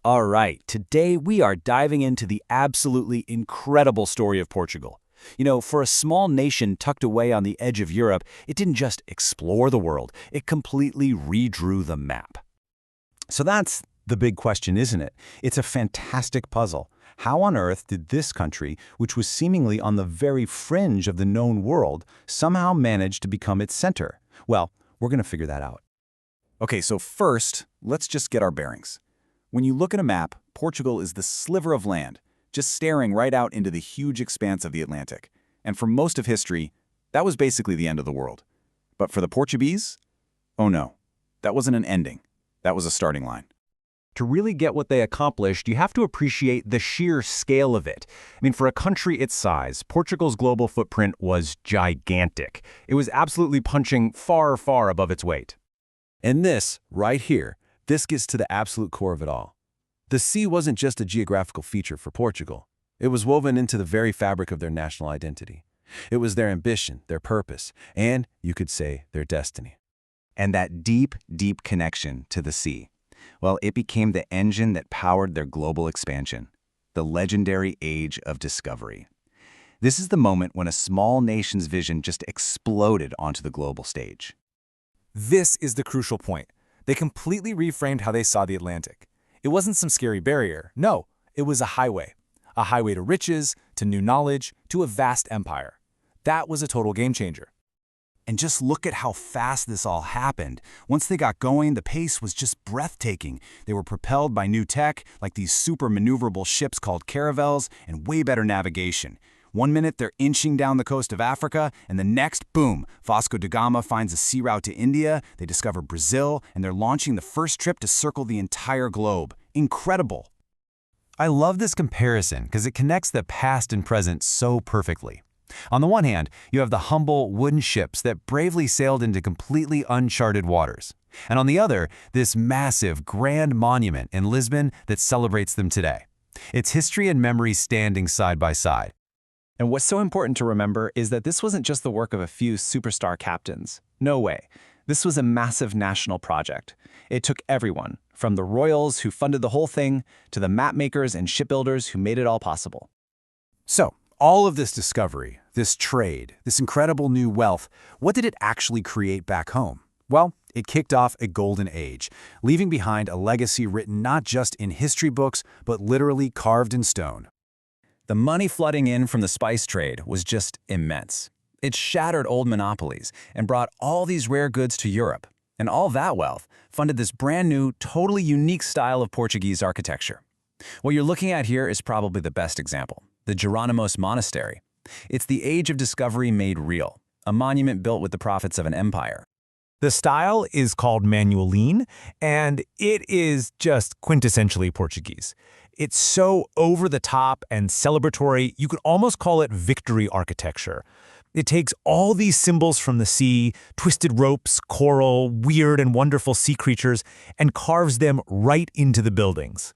All right, today we are diving into the absolutely incredible story of Portugal. For a small nation tucked away on the edge of Europe, it didn't just explore the world, it completely redrew the map. So that's the big question, isn't it? It's a fantastic puzzle. How on earth did this country, which was seemingly on the very fringe of the known world, somehow manage to become its center? Well, we're going to figure that out. Okay, so first, let's just get our bearings. When you look at a map, Portugal is the sliver of land, just staring right out into the huge expanse of the Atlantic. And for most of history, that was basically the end of the world. But for the Portuguese? Oh no, that wasn't an ending. That was a starting line. To really get what they accomplished, you have to appreciate the sheer scale of it. For a country its size, Portugal's global footprint was gigantic. It was absolutely punching far, far above its weight. And this, right here, this gets to the absolute core of it all. The sea wasn't just a geographical feature for Portugal. It was woven into the very fabric of their national identity. It was their ambition, their purpose, and, you could say, their destiny. And that deep, deep connection to the sea, well, it became the engine that powered their global expansion, the legendary age of discovery. This is the moment when a small nation's vision just exploded onto the global stage. This is the crucial point. They completely reframed how they saw the Atlantic. It wasn't some scary barrier. No, it was a highway to riches, to new knowledge, to a vast empire. That was a total game changer. And just look at how fast this all happened. Once they got going, the pace was just breathtaking. They were propelled by new tech, like these super maneuverable ships called caravels, and way better navigation. One minute they're inching down the coast of Africa, and the next, boom, Vasco da Gama finds a sea route to India, they discover Brazil, and they're launching the first trip to circle the entire globe. Incredible. I love this comparison because it connects the past and present so perfectly. On the one hand, you have the humble wooden ships that bravely sailed into completely uncharted waters. And on the other, this massive, grand monument in Lisbon that celebrates them today. It's history and memory standing side by side. And what's so important to remember is that this wasn't just the work of a few superstar captains. No way. This was a massive national project. It took everyone, from the royals who funded the whole thing, to the map makers and shipbuilders who made it all possible. So, all of this discovery, this trade, this incredible new wealth, what did it actually create back home? Well, it kicked off a golden age, leaving behind a legacy written not just in history books, but literally carved in stone. The money flooding in from the spice trade was just immense. It shattered old monopolies and brought all these rare goods to Europe. And all that wealth funded this brand new, totally unique style of Portuguese architecture. What you're looking at here is probably the best example, the Jerónimos Monastery. It's the age of discovery made real, a monument built with the profits of an empire. The style is called Manueline, and it is just quintessentially Portuguese. It's so over-the-top and celebratory, you could almost call it victory architecture. It takes all these symbols from the sea, twisted ropes, coral, weird and wonderful sea creatures, and carves them right into the buildings.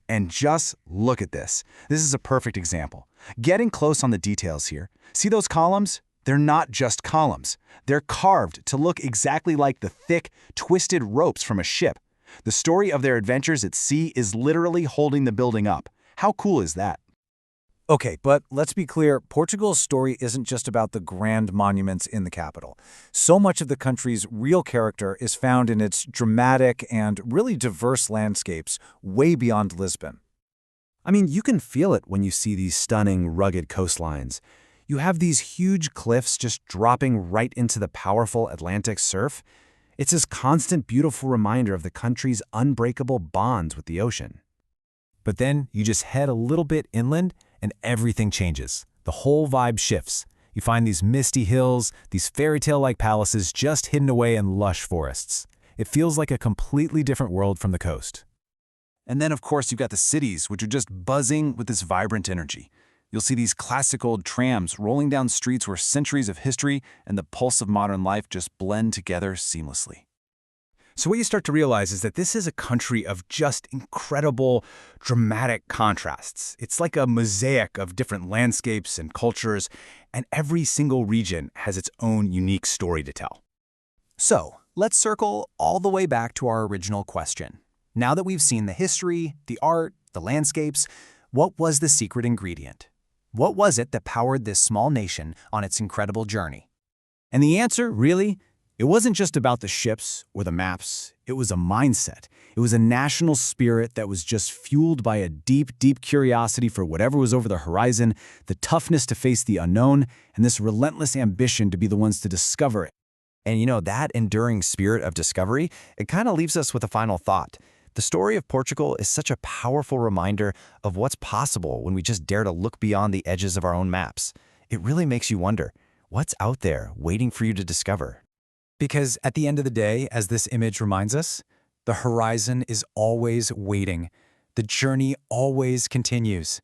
And just look at this. This is a perfect example. Getting close on the details here. See those columns? They're not just columns. They're carved to look exactly like the thick, twisted ropes from a ship. The story of their adventures at sea is literally holding the building up. How cool is that? Okay, but let's be clear, Portugal's story isn't just about the grand monuments in the capital. So much of the country's real character is found in its dramatic and really diverse landscapes way beyond Lisbon. You can feel it when you see these stunning, rugged coastlines. You have these huge cliffs just dropping right into the powerful Atlantic surf. It's this constant, beautiful reminder of the country's unbreakable bonds with the ocean. But then you just head a little bit inland and everything changes. The whole vibe shifts. You find these misty hills, these fairy tale-like palaces just hidden away in lush forests. It feels like a completely different world from the coast. And then, of course, you've got the cities, which are just buzzing with this vibrant energy. You'll see these classic old trams rolling down streets where centuries of history and the pulse of modern life just blend together seamlessly. So what you start to realize is that this is a country of just incredible, dramatic contrasts. It's like a mosaic of different landscapes and cultures, and every single region has its own unique story to tell. So, let's circle all the way back to our original question. Now that we've seen the history, the art, the landscapes, what was the secret ingredient? What was it that powered this small nation on its incredible journey? And the answer, really, it wasn't just about the ships or the maps. It was a mindset. It was a national spirit that was just fueled by a deep, deep curiosity for whatever was over the horizon, the toughness to face the unknown, and this relentless ambition to be the ones to discover it. And you know, that enduring spirit of discovery, it kind of leaves us with a final thought. The story of Portugal is such a powerful reminder of what's possible when we just dare to look beyond the edges of our own maps. It really makes you wonder, what's out there waiting for you to discover? Because at the end of the day, as this image reminds us, the horizon is always waiting. The journey always continues.